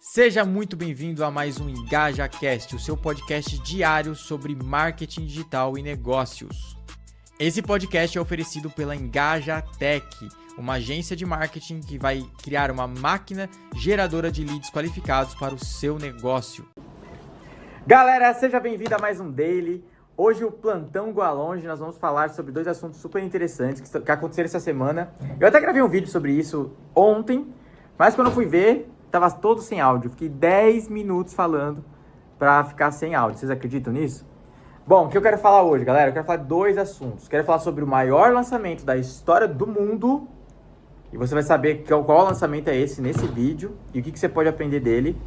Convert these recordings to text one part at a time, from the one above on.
Seja muito bem-vindo a mais um EngajaCast, o seu podcast diário sobre marketing digital e negócios. Esse podcast é oferecido pela EngajaTech, uma agência de marketing que vai criar uma máquina geradora de leads qualificados para o seu negócio. Galera, seja bem-vindo a mais um Daily. Hoje o Plantão Gualonge, nós vamos falar sobre dois assuntos super interessantes que aconteceram essa semana. Eu até gravei um vídeo sobre isso ontem, mas quando eu fui ver, tava todo sem áudio. Fiquei 10 minutos falando pra ficar sem áudio. Vocês acreditam nisso? Bom, o que eu quero falar hoje, galera? Eu quero falar de dois assuntos. Quero falar sobre o maior lançamento da história do mundo. E você vai saber qual lançamento é esse nesse vídeo e o que você pode aprender dele.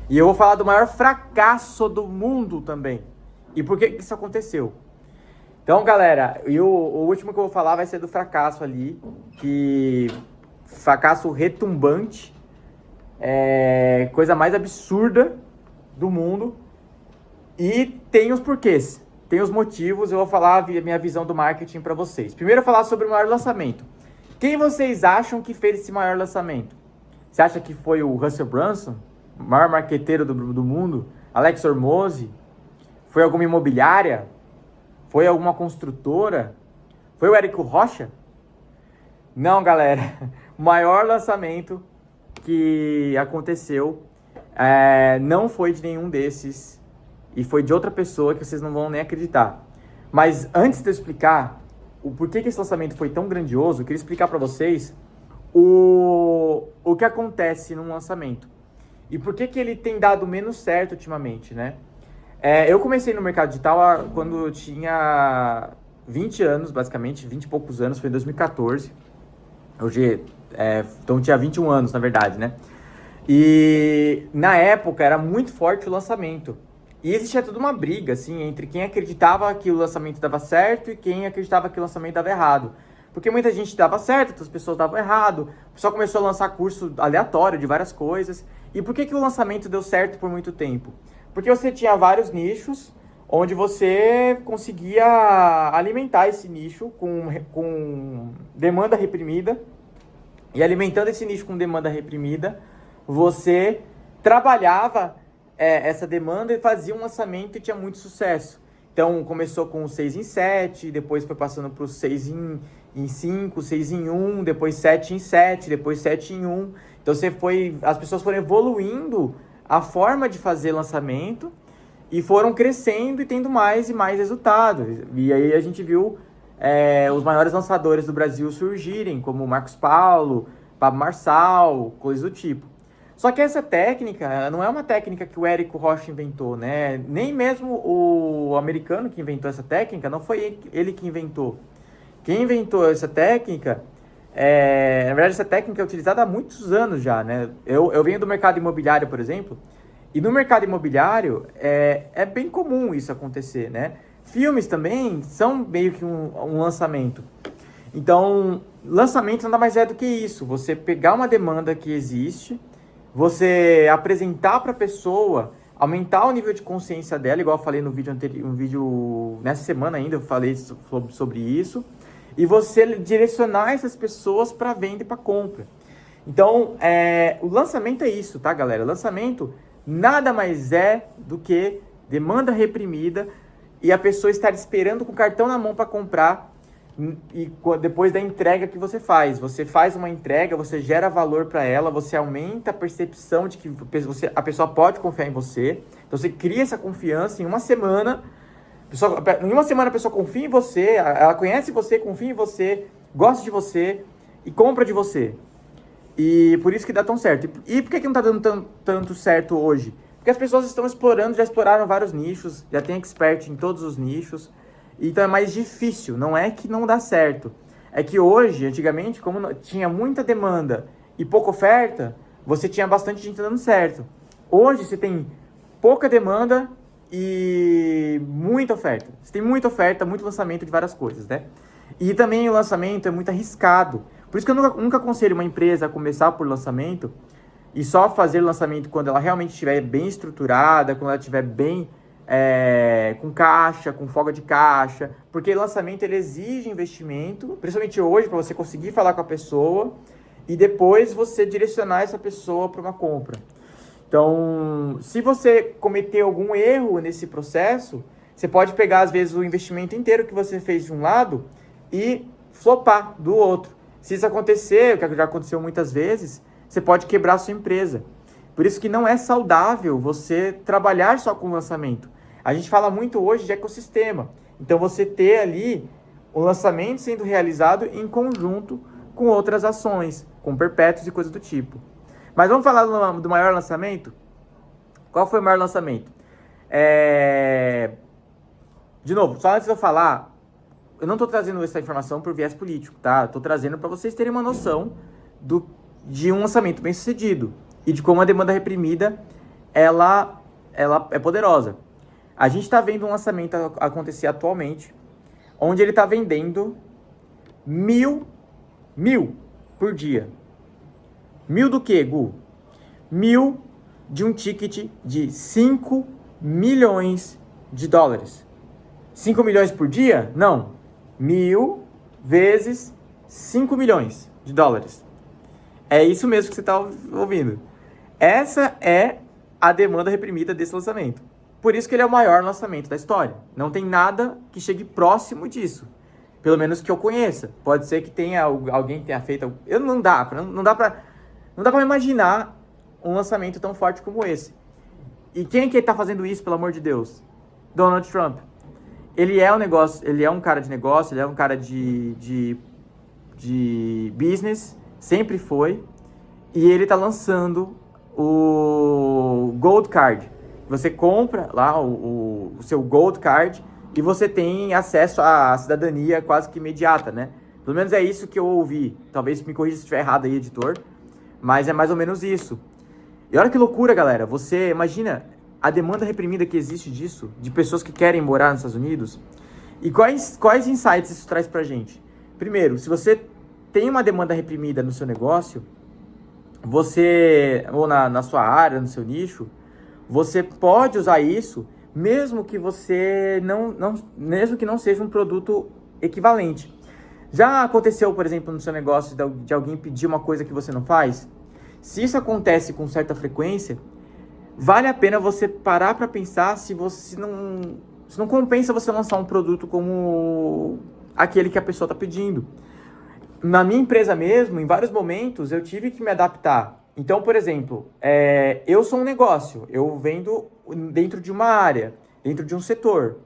E eu vou falar do maior fracasso do mundo também. E por que isso aconteceu? Então, galera, o último que eu vou falar vai ser do fracasso ali. Fracasso retumbante. Coisa mais absurda do mundo. E tem os porquês, tem os motivos. Eu vou falar a minha visão do marketing para vocês. Primeiro eu vou falar sobre o maior lançamento. Quem vocês acham que fez esse maior lançamento? Você acha que foi o Russell Brunson, o maior marqueteiro do mundo? Alex Hormozi? Foi alguma imobiliária? Foi alguma construtora? Foi o Érico Rocha? Não, galera. O maior lançamento que aconteceu não foi de nenhum desses e foi de outra pessoa que vocês não vão nem acreditar. Mas antes de eu explicar o porquê que esse lançamento foi tão grandioso, eu queria explicar para vocês o que acontece num lançamento e por que ele tem dado menos certo ultimamente, né? Eu comecei no mercado digital quando eu tinha 20 anos, basicamente, 20 e poucos anos, foi em 2014. Hoje, então tinha 21 anos, na verdade, né? E na época era muito forte o lançamento. E existia toda uma briga, assim, entre quem acreditava que o lançamento dava certo e quem acreditava que o lançamento dava errado. Porque muita gente dava certo, outras pessoas davam errado. O pessoal começou a lançar curso aleatório de várias coisas. E por que o lançamento deu certo por muito tempo? Porque você tinha vários nichos onde você conseguia alimentar esse nicho com demanda reprimida. E alimentando esse nicho com demanda reprimida, você trabalhava essa demanda e fazia um lançamento e tinha muito sucesso. Então, começou com o 6 em 7, depois foi passando para o 6 em 5, 6 em 1, depois 7 em 7, depois 7 em 1. Então, as pessoas foram evoluindo a forma de fazer lançamento e foram crescendo e tendo mais e mais resultados. E aí a gente viu os maiores lançadores do Brasil surgirem, como o Marcos Paulo, Pablo Marçal, coisas do tipo. Só que essa técnica não é uma técnica que o Érico Rocha inventou, né? Nem mesmo o americano que inventou essa técnica, não foi ele que inventou. Quem inventou essa técnica, na verdade essa técnica é utilizada há muitos anos já, né? Eu venho do mercado imobiliário, por exemplo, e no mercado imobiliário é bem comum isso acontecer, né? Filmes também são meio que um lançamento. Então, lançamento nada mais é do que isso. Você pegar uma demanda que existe, você apresentar para a pessoa, aumentar o nível de consciência dela, igual eu falei no vídeo anterior, nessa semana ainda eu falei sobre isso, e você direcionar essas pessoas para venda e para compra. Então, o lançamento é isso, tá, galera? Lançamento nada mais é do que demanda reprimida, e a pessoa estar esperando com o cartão na mão para comprar e depois da entrega que você faz. Você faz uma entrega, você gera valor para ela, você aumenta a percepção de que a pessoa pode confiar em você. Então você cria essa confiança em uma semana. Em uma semana a pessoa confia em você, ela conhece você, confia em você, gosta de você e compra de você. E por isso que dá tão certo. E por que não está dando tanto certo hoje? Porque as pessoas estão explorando, já exploraram vários nichos, já tem expert em todos os nichos, então é mais difícil, não é que não dá certo. É que hoje, antigamente, como tinha muita demanda e pouca oferta, você tinha bastante gente dando certo. Hoje você tem pouca demanda e muita oferta. Você tem muita oferta, muito lançamento de várias coisas, né? E também o lançamento é muito arriscado. Por isso que eu nunca aconselho uma empresa a começar por lançamento e só fazer lançamento quando ela realmente estiver bem estruturada, quando ela estiver bem com caixa, com folga de caixa, porque lançamento ele exige investimento, principalmente hoje, para você conseguir falar com a pessoa e depois você direcionar essa pessoa para uma compra. Então, se você cometer algum erro nesse processo, você pode pegar, às vezes, o investimento inteiro que você fez de um lado e flopar do outro. Se isso acontecer, o que já aconteceu muitas vezes, você pode quebrar a sua empresa. Por isso que não é saudável você trabalhar só com lançamento. A gente fala muito hoje de ecossistema. Então, você ter ali o lançamento sendo realizado em conjunto com outras ações, com perpétuos e coisas do tipo. Mas vamos falar do maior lançamento? Qual foi o maior lançamento? De novo, só antes de eu falar, eu não estou trazendo essa informação por viés político, tá? Estou trazendo para vocês terem uma noção de um lançamento bem sucedido e de como a demanda reprimida ela é poderosa. A gente está vendo um lançamento acontecer atualmente, onde ele está vendendo 1.000 por dia. 1.000 do quê, Gu? 1.000 de um ticket de 5 milhões de dólares. 5 milhões por dia? Não. 1.000 vezes 5 milhões de dólares. É isso mesmo que você está ouvindo. Essa é a demanda reprimida desse lançamento. Por isso que ele é o maior lançamento da história. Não tem nada que chegue próximo disso. Pelo menos que eu conheça. Pode ser que tenha alguém que tenha feito... Não dá pra imaginar um lançamento tão forte como esse. E quem que tá fazendo isso, pelo amor de Deus? Donald Trump. Ele é um cara de negócio, ele é um cara de business, sempre foi. E ele tá lançando o Gold Card. Você compra lá o seu Gold Card e você tem acesso à cidadania quase que imediata, né? Pelo menos é isso que eu ouvi. Talvez me corrija se estiver errado aí, editor. Mas é mais ou menos isso. E olha que loucura, galera. Você imagina a demanda reprimida que existe disso, de pessoas que querem morar nos Estados Unidos. E quais insights isso traz pra gente? Primeiro, se você tem uma demanda reprimida no seu negócio, ou na sua área, no seu nicho, você pode usar isso, mesmo que você mesmo que não seja um produto equivalente. Já aconteceu, por exemplo, no seu negócio de alguém pedir uma coisa que você não faz? Se isso acontece com certa frequência, vale a pena você parar para pensar se não compensa você lançar um produto como aquele que a pessoa está pedindo. Na minha empresa mesmo, em vários momentos, eu tive que me adaptar. Então, por exemplo, eu sou um negócio, eu vendo dentro de uma área, dentro de um setor.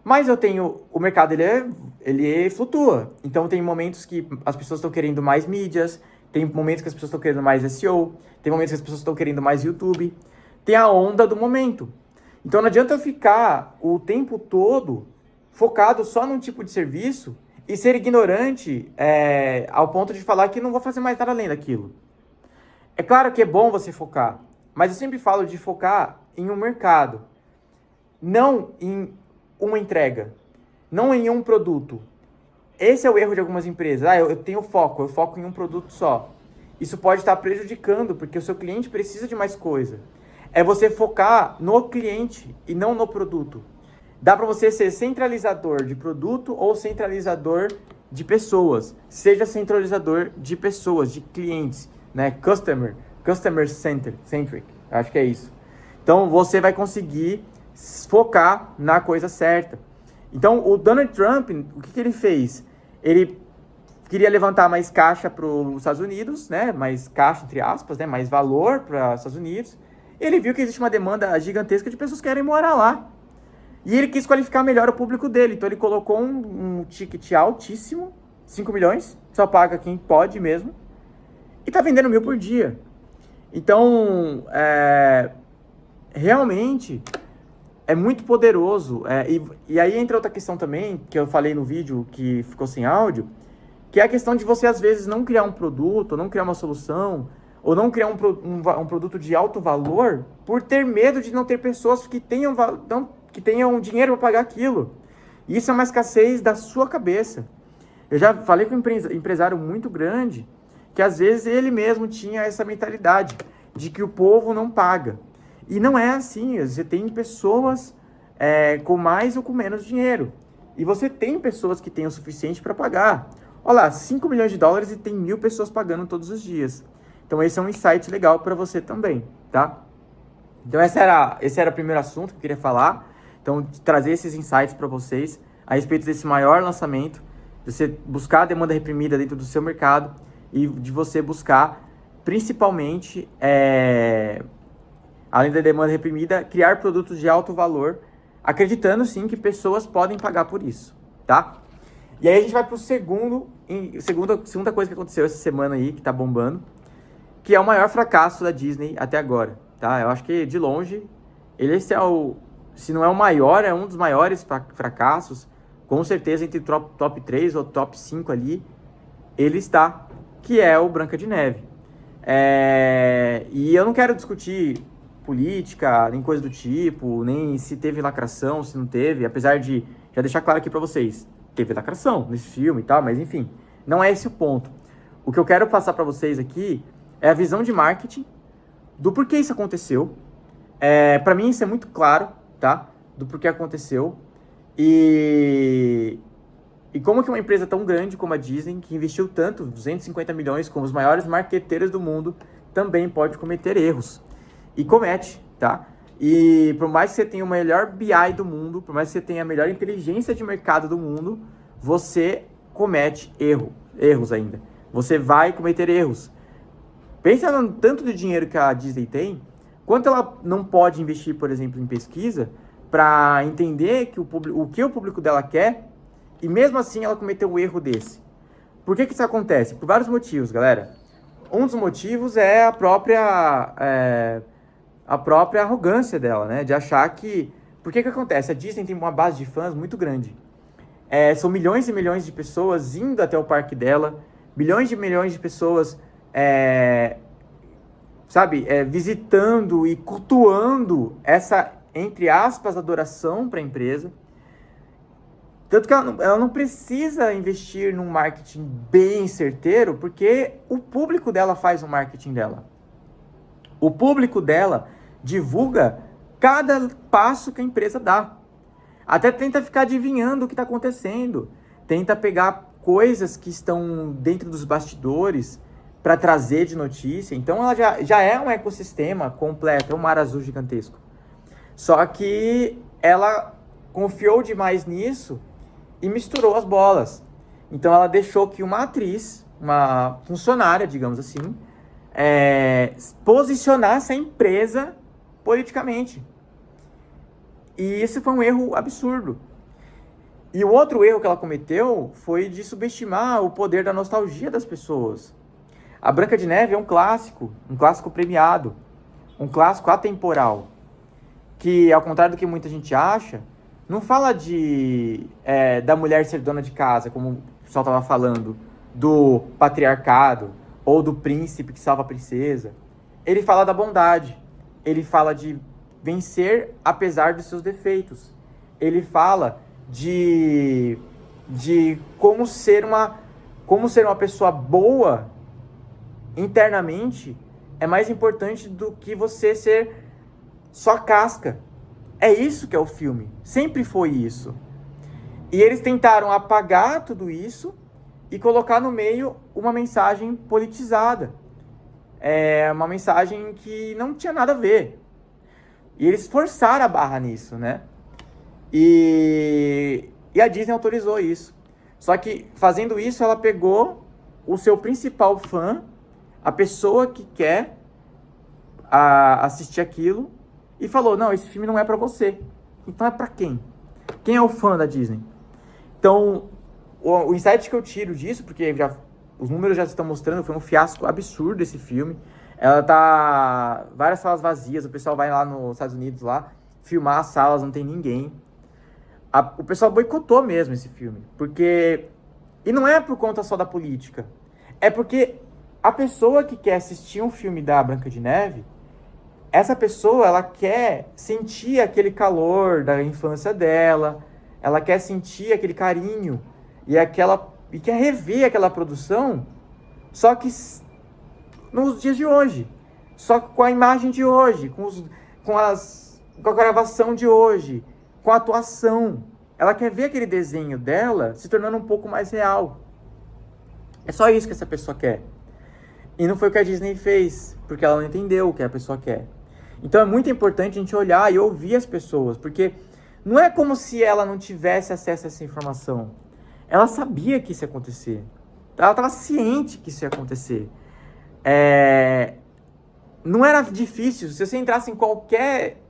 Mas eu tenho, o mercado ele flutua. Então tem momentos que as pessoas estão querendo mais mídias, tem momentos que as pessoas estão querendo mais SEO, tem momentos que as pessoas estão querendo mais YouTube. Tem a onda do momento. Então não adianta eu ficar o tempo todo focado só num tipo de serviço e ser ignorante ao ponto de falar que não vou fazer mais nada além daquilo. É claro que é bom você focar, mas eu sempre falo de focar em um mercado, não em uma entrega, não em um produto. Esse é o erro de algumas empresas. Eu tenho foco, eu foco em um produto só. Isso pode estar prejudicando, porque o seu cliente precisa de mais coisa. É você focar no cliente e não no produto. Dá para você ser centralizador de produto ou centralizador de pessoas. Seja centralizador de pessoas, de clientes, né? Customer centric. Acho que é isso. Então você vai conseguir focar na coisa certa. Então o Donald Trump, o que ele fez? Ele queria levantar mais caixa para os Estados Unidos, né? Mais caixa, entre aspas, né? Mais valor para os Estados Unidos. Ele viu que existe uma demanda gigantesca de pessoas que querem morar lá. E ele quis qualificar melhor o público dele. Então ele colocou um ticket altíssimo, 5 milhões, só paga quem pode mesmo. E tá vendendo 1.000 por dia. Então, realmente é muito poderoso. E aí entra outra questão também, que eu falei no vídeo que ficou sem áudio, que é a questão de você, às vezes, não criar um produto, ou não criar uma solução, ou não criar um produto de alto valor, por ter medo de não ter pessoas que tenham dinheiro para pagar aquilo. Isso é uma escassez da sua cabeça. Eu já falei com um empresário muito grande, que às vezes ele mesmo tinha essa mentalidade de que o povo não paga. E não é assim. Você tem pessoas com mais ou com menos dinheiro. E você tem pessoas que têm o suficiente para pagar. Olha lá, 5 milhões de dólares e tem 1.000 pessoas pagando todos os dias. Então esse é um insight legal para você também, tá? Então esse era o primeiro assunto que eu queria falar. Então, trazer esses insights para vocês a respeito desse maior lançamento, de você buscar a demanda reprimida dentro do seu mercado e de você buscar, principalmente, além da demanda reprimida, criar produtos de alto valor, acreditando sim que pessoas podem pagar por isso, tá? E aí a gente vai para o segunda coisa que aconteceu essa semana aí, que tá bombando, que é o maior fracasso da Disney até agora, tá? Eu acho que, de longe, esse é se não é o maior, é um dos maiores fracassos, com certeza entre top 3 ou top 5 ali, ele está, que é o Branca de Neve. E eu não quero discutir política, nem coisa do tipo, nem se teve lacração, se não teve, apesar de já deixar claro aqui pra vocês, teve lacração nesse filme e tal, mas enfim, não é esse o ponto. O que eu quero passar pra vocês aqui é a visão de marketing do porquê isso aconteceu. Pra mim isso é muito claro, tá? Do porquê aconteceu. E como que uma empresa tão grande como a Disney, que investiu tanto, 250 milhões, como os maiores marqueteiros do mundo, também pode cometer erros. E comete, tá? E por mais que você tenha o melhor BI do mundo, por mais que você tenha a melhor inteligência de mercado do mundo, você comete erros ainda. Você vai cometer erros. Pensa no tanto de dinheiro que a Disney tem, quanto ela não pode investir, por exemplo, em pesquisa, para entender o que o público dela quer, e mesmo assim ela cometeu um erro desse. Por que isso acontece? Por vários motivos, galera. Um dos motivos é a própria arrogância dela, né? De achar que... Por que acontece? A Disney tem uma base de fãs muito grande. São milhões e milhões de pessoas indo até o parque dela, milhões de pessoas... visitando e cultuando essa, entre aspas, adoração para a empresa. Tanto que ela não precisa investir num marketing bem certeiro, porque o público dela faz o marketing dela. O público dela divulga cada passo que a empresa dá. Até tenta ficar adivinhando o que está acontecendo. Tenta pegar coisas que estão dentro dos bastidores para trazer de notícia. Então ela já é um ecossistema completo, é um mar azul gigantesco. Só que ela confiou demais nisso e misturou as bolas. Então ela deixou que uma atriz, uma funcionária, digamos assim, posicionasse a empresa politicamente. E esse foi um erro absurdo. E o outro erro que ela cometeu foi de subestimar o poder da nostalgia das pessoas. A Branca de Neve é um clássico premiado, um clássico atemporal, que, ao contrário do que muita gente acha, não fala da mulher ser dona de casa, como o pessoal estava falando, do patriarcado, ou do príncipe que salva a princesa. Ele fala da bondade, ele fala de vencer apesar dos seus defeitos. Ele fala de como ser uma pessoa boa internamente é mais importante do que você ser só casca. É isso que é o filme. Sempre foi isso. E eles tentaram apagar tudo isso e colocar no meio uma mensagem politizada. Uma mensagem que não tinha nada a ver. E eles forçaram a barra nisso, né? E a Disney autorizou isso. Só que, fazendo isso, ela pegou o seu principal fã, a pessoa que quer assistir aquilo, e falou, não, esse filme não é pra você. Então é pra quem? Quem é o fã da Disney? Então, o insight que eu tiro disso, porque os números já estão mostrando, foi um fiasco absurdo esse filme. Ela tá... várias salas vazias, o pessoal vai lá nos Estados Unidos lá, filmar as salas, não tem ninguém. O pessoal boicotou mesmo esse filme, porque... E não é por conta só da política, é porque a pessoa que quer assistir um filme da Branca de Neve, essa pessoa, ela quer sentir aquele calor da infância dela, ela quer sentir aquele carinho, e quer rever aquela produção, só que nos dias de hoje, só com a imagem de hoje, com a gravação de hoje, com a atuação. Ela quer ver aquele desenho dela se tornando um pouco mais real. É só isso que essa pessoa quer. E não foi o que a Disney fez, porque ela não entendeu o que a pessoa quer. Então é muito importante a gente olhar e ouvir as pessoas, porque não é como se ela não tivesse acesso a essa informação. Ela sabia que isso ia acontecer. Ela estava ciente que isso ia acontecer. Não era difícil. Se você entrasse em qualquer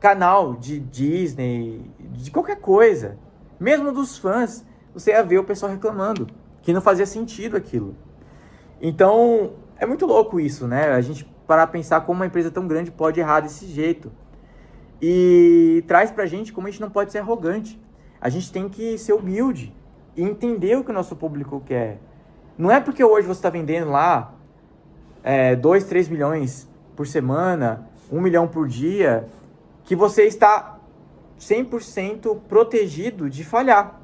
canal de Disney, de qualquer coisa, mesmo dos fãs, você ia ver o pessoal reclamando que não fazia sentido aquilo. Então, é muito louco isso, né? A gente parar a pensar como uma empresa tão grande pode errar desse jeito. E traz pra gente como a gente não pode ser arrogante. A gente tem que ser humilde e entender o que o nosso público quer. Não é porque hoje você está vendendo lá 2, 3 milhões por semana, 1 milhão por dia, que você está 100% protegido de falhar.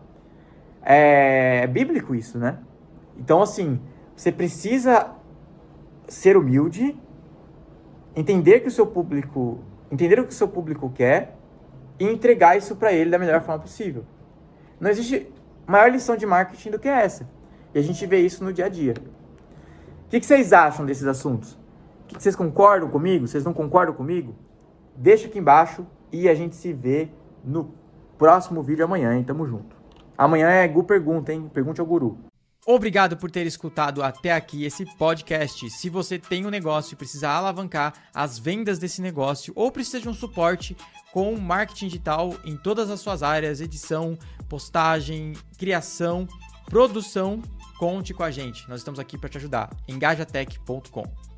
É bíblico isso, né? Então, assim, você precisa ser humilde, entender o que o seu público quer e entregar isso para ele da melhor forma possível. Não existe maior lição de marketing do que essa. E a gente vê isso no dia a dia. O que vocês acham desses assuntos? Vocês concordam comigo? Vocês não concordam comigo? Deixa aqui embaixo e a gente se vê no próximo vídeo amanhã, hein? Tamo junto. Amanhã é Gu Pergunta, hein? Pergunte ao Guru. Obrigado por ter escutado até aqui esse podcast. Se você tem um negócio e precisa alavancar as vendas desse negócio ou precisa de um suporte com marketing digital em todas as suas áreas, edição, postagem, criação, produção, conte com a gente. Nós estamos aqui para te ajudar. Engajatech.com.